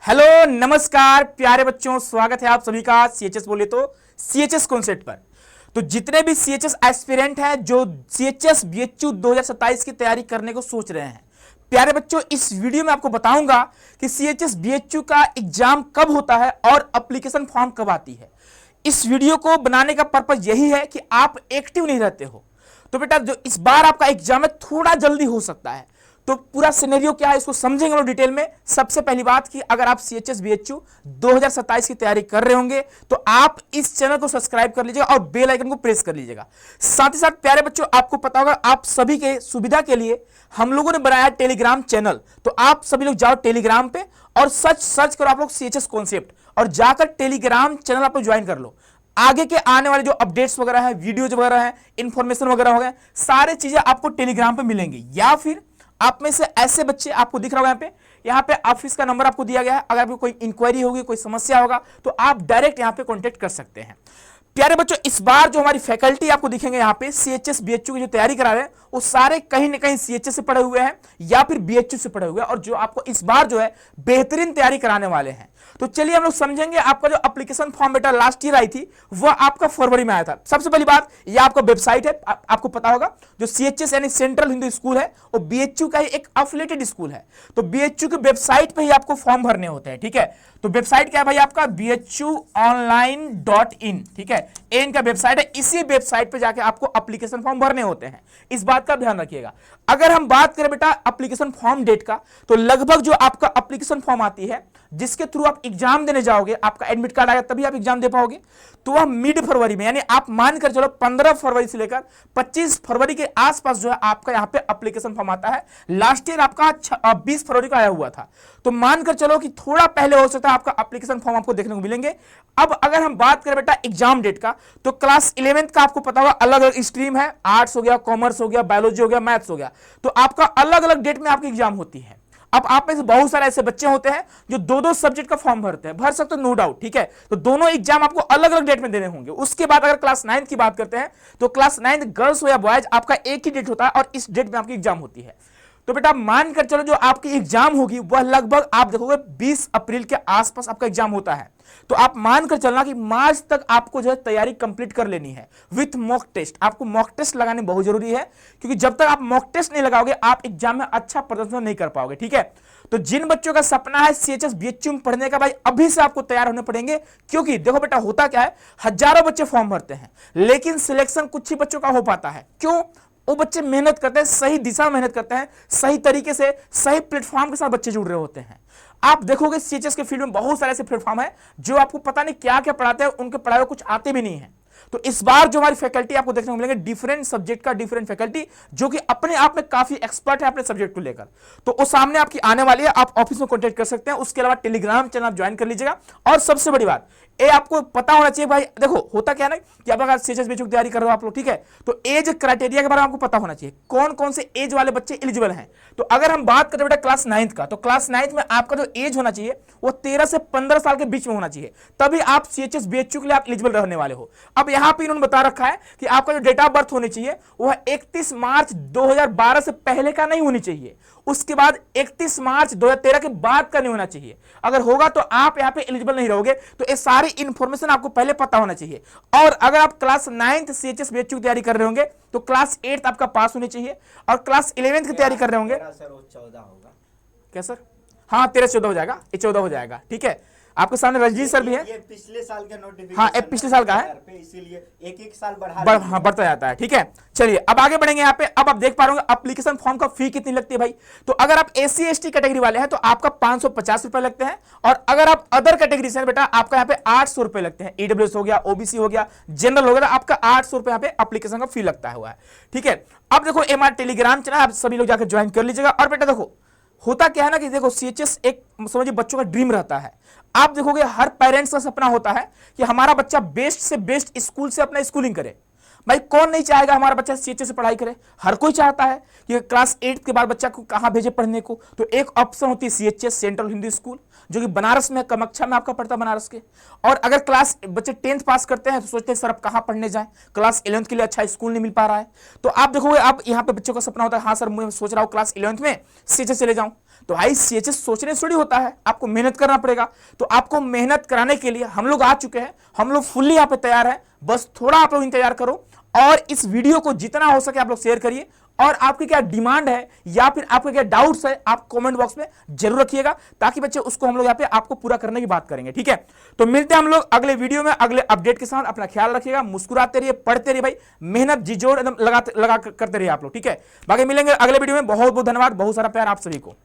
Hello नमस्कार प्यारे बच्चों, स्वागत है आप सभी का सीएचएस बोले तो सीएचएस कॉन्सेप्ट पर। तो जितने भी सीएचएस एस्पिरेंट हैं जो सीएचएस बीएचयू 2027 की तैयारी करने को सोच रहे हैं, प्यारे बच्चों इस वीडियो में आपको बताऊंगा कि सीएचएस बीएचयू का एग्जाम कब होता है और एप्लीकेशन फॉर्म कब आती है। इस वीडियो को बनाने का पर्पज यही है कि आप एक्टिव नहीं रहते हो, तो बेटा जो इस बार आपका एग्जाम है थोड़ा जल्दी हो सकता है। तो पूरा सिनेरियो क्या है इसको समझेंगे हम लोग डिटेल में। सबसे पहली बात कि अगर आप सीएचएस बीएचयू 2027 की तैयारी कर रहे होंगे तो आप इस चैनल को सब्सक्राइब कर लीजिएगा और बेल आइकन को प्रेस कर लीजिएगा। साथ ही साथ प्यारे बच्चों आपको पता होगा आप सभी के सुविधा के लिए हम लोगों ने बनाया टेलीग्राम चैनल, तो आप सभी लोग जाओ टेलीग्राम पे और सर्च करो आप लोग सीएचएस कॉन्सेप्ट और जाकर टेलीग्राम चैनल आप लोग ज्वाइन कर लो। आगे के आने वाले जो अपडेट्स वगैरह है, वीडियोज वगैरह है, इंफॉर्मेशन वगैरह हो गए, सारे चीजें आपको टेलीग्राम पे मिलेंगी। या फिर आप में से ऐसे बच्चे आपको दिख रहा होगा यहाँ पे ऑफिस का नंबर आपको दिया गया है, अगर आपको कोई इंक्वायरी होगी, कोई समस्या होगा तो आप डायरेक्ट यहाँ पे कांटेक्ट कर सकते हैं। प्यारे बच्चों इस बार जो हमारी फैकल्टी आपको दिखेंगे यहाँ पे सीएचएस बीएचयू की जो तैयारी करा रहे हैं वो सारे कहीं ना कहीं सीएचएस से पढ़े हुए हैं या फिर बीएचयू से पढ़े हुए हैं और जो आपको इस बार जो है बेहतरीन तैयारी कराने वाले हैं। तो चलिए हम लोग समझेंगे। आपका जो एप्लीकेशन फॉर्म बेटा लास्ट ईयर आई थी वह आपका फरवरी में आया था। सबसे पहली बात यह आपका वेबसाइट है, आपको पता होगा जो सीएचएस यानी सेंट्रल हिंदू स्कूल है वो बीएचयू का ही एक एफिलिएटेड स्कूल है, तो बीएचयू की वेबसाइट पे ही आपको फॉर्म भरने होते हैं। ठीक है, तो वेबसाइट क्या है भाई आपका bhuonline.in। ठीक है, एन का वेबसाइट है, इसी वेबसाइट पे जाके आपको एप्लीकेशन फॉर्म भरने होते हैं, इस बात का ध्यान रखिएगा। अगर हम बात करें बेटा एप्लीकेशन फॉर्म डेट का, तो लगभग जो आपका एप्लीकेशन फॉर्म आती है जिसके थ्रू आप एग्जाम देने जाओगे, आपका एडमिट कार्ड आएगा तभी आप एग्जाम दे पाओगे, तो वह मिड फरवरी में यानी आप मानकर चलो 15 फरवरी से लेकर 25 फरवरी के आसपास जो है आपका यहाँ पे एप्लीकेशन फॉर्म आता है। लास्ट ईयर आपका 20 फरवरी को आया हुआ था, तो मानकर चलो कि थोड़ा पहले हो सकता है आपका एप्लीकेशन फॉर्म आपको देखने को मिलेंगे। अब अगर हम बात करें बेटा एग्जाम डेट का, तो क्लास 11th का आपको पता होगा अलग अलग स्ट्रीम है, आर्ट्स हो गया, कॉमर्स हो गया, बायोलॉजी हो गया, मैथ्स हो गया, तो आपका अलग अलग डेट में आपकी एग्जाम होती है। अब आप में से बहुत सारे ऐसे बच्चे होते हैं जो दो दो सब्जेक्ट का फॉर्म भरते हैं, भर सकते हो नो डाउट। ठीक है, तो दोनों एग्जाम आपको अलग अलग डेट में देने होंगे। उसके बाद अगर क्लास 9th की बात करते हैं तो क्लास 9th गर्ल्स हो या बॉयज आपका एक ही डेट होता है और इस डेट में आपकी एग्जाम होती है। तो बेटा मानकर चलो जो आपकी एग्जाम होगी वह लगभग आप देखोगे 20 अप्रैल के आसपास आपका एग्जाम होता है। तो आप मानकर चलना कि मार्च तक आपको जो है तैयारी कंप्लीट कर लेनी है विथ मॉक टेस्ट। आपको मॉक टेस्ट लगाने बहुत जरूरी है, क्योंकि जब तक आप मॉक टेस्ट नहीं लगाओगे आप एग्जाम में अच्छा प्रदर्शन नहीं कर पाओगे। ठीक है, तो जिन बच्चों का सपना है सीएचएस बीएचयू में पढ़ने का, भाई अभी से आपको तैयार होने पड़ेंगे, क्योंकि देखो बेटा होता क्या है, हजारों बच्चे फॉर्म भरते हैं लेकिन सिलेक्शन कुछ ही बच्चों का हो पाता है। क्यों? वो बच्चे मेहनत करते हैं, सही दिशा में मेहनत करते हैं, सही तरीके से सही प्लेटफॉर्म के साथ बच्चे जुड़ रहे होते हैं। आप देखोगे सीएचएस के फील्ड में बहुत सारे ऐसे प्लेटफॉर्म है जो आपको पता नहीं क्या क्या पढ़ाते हैं, उनके पढ़ाए कुछ आते भी नहीं है। तो इस बार जो हमारी फैकल्टी आपको देखने को मिलेंगे डिफरेंट सब्जेक्ट का डिफरेंट फैकल्टी जो कि अपने आप में काफी एक्सपर्ट है अपने सब्जेक्ट को लेकर, तो वो सामने आपकी आने वाली है। आप ऑफिस में कॉन्टेक्ट कर सकते हैं। उसके अलावा टेलीग्राम चैनल आप ज्वाइन कर लीजिएगा। और सबसे बड़ी बात ये आपको पता होना चाहिए भाई, देखो होता क्या है ना कि अब अगर सीएचएस बीएचयू की तैयारी कर रहे हो आप लोग, ठीक है, तो एज क्राइटेरिया के बारे में आपको पता होना चाहिए कौन कौन से एज वाले बच्चे एलिजिबल हैं। तो अगर हम बात करें बेटा क्लास 9th का, तो क्लास 9th में आपका जो एज होना चाहिए वो 13 से 15 साल के बीच में होना चाहिए, तभी आप सीएचएस बीएचयू के लिए आप एलिजिबल रहने वाले हो। अब यहां पर इन्होंने बता रखा है कि आपका जो डेट ऑफ बर्थ होनी चाहिए वह 31 मार्च 2012 से पहले का नहीं होनी चाहिए, उसके बाद 31 मार्च 2013 के बाद का नहीं होना चाहिए। अगर होगा तो आप यहां पे एलिजिबल नहीं रहोगे। तो ये सारी इंफॉर्मेशन आपको पहले पता होना चाहिए। और अगर आप क्लास 9th सीएचएस बीएचयू की तैयारी कर रहे होंगे तो क्लास 8th आपका पास होनी चाहिए, और क्लास 11th की तैयारी कर रहे होंगे 14 होगा क्या सर? हाँ 13-14 हो जाएगा, ये 14 हो जाएगा। ठीक है, आपके सामने रजनीश सर भी है, ये पिछले साल का नोटिफिकेशन, हाँ ये पिछले साल का है, इसीलिए एक साल बढ़ता जाता है। ठीक है, चलिए अब आगे बढ़ेंगे। यहाँ पे अब आप देख पा रहे होंगे एप्लीकेशन फॉर्म का फी कितनी लगती है भाई। तो अगर आप एससी एसटी कैटेगरी वाले हैं तो आपका 550 रुपए लगते हैं, और अगर आप अदर कैटेगरी से बेटा आपका यहाँ पे 800 रुपए लगते हैं। ईडब्ल्यूएस हो गया, ओबीसी हो गया, जनरल हो गया, आपका 800 रुपए यहाँ पे एप्लीकेशन का फी लगता हुआ है। ठीक है, अब देखो एमआर टेलीग्राम चैनल आप सभी लोग जाकर ज्वाइन कर लीजिएगा। और बेटा देखो होता क्या है ना कि देखो सीएचएस एक समझिए बच्चों का ड्रीम रहता है। आप देखोगे हर पेरेंट्स का सपना होता है कि हमारा बच्चा बेस्ट से बेस्ट स्कूल से अपना स्कूलिंग करे। भाई कौन नहीं चाहेगा हमारा बच्चा सीएचएस से पढ़ाई करे, हर कोई चाहता है कि क्लास 8 के बाद बच्चा को कहां भेजे पढ़ने को। तो एक ऑप्शन होती है सीएचएस सेंट्रल हिंदू स्कूल, जो कि बनारस में, कामाख्या में आपका पड़ता है बनारस के। और अगर क्लास बच्चे 10th पास करते हैं तो सोचते हैं सर अब कहां पढ़ने जाएं, क्लास 11th के लिए अच्छा स्कूल नहीं मिल पा रहा है। तो आप देखोगे अब यहाँ पे बच्चों का सपना होता है हाँ सर मैं सोच रहा हूँ क्लास 11th में सीएचएस चले जाऊं। तो भाई सीएचएस सोचने से थोड़ी होता है, आपको मेहनत करना पड़ेगा। तो आपको मेहनत कराने के लिए हम लोग आ चुके हैं, हम लोग फुल्ली यहाँ पे तैयार है। बस थोड़ा आप लोग इंतजार करो और इस वीडियो को जितना हो सके आप लोग शेयर करिए। और आपकी क्या डिमांड है या फिर आपके क्या डाउट्स है आप कमेंट बॉक्स में जरूर रखिएगा, ताकि बच्चे उसको हम लोग यहाँ पे आपको पूरा करने की बात करेंगे। ठीक है, तो मिलते हैं हम लोग अगले वीडियो में अगले अपडेट के साथ। अपना ख्याल रखिएगा, मुस्कुराते रहिए, पढ़ते रहिए भाई, मेहनत जिजोड़ एकदम लगा करते रहिए आप लोग। ठीक है, बाकी मिलेंगे अगले वीडियो में। बहुत बहुत धन्यवाद, बहुत सारा प्यार आप सभी को।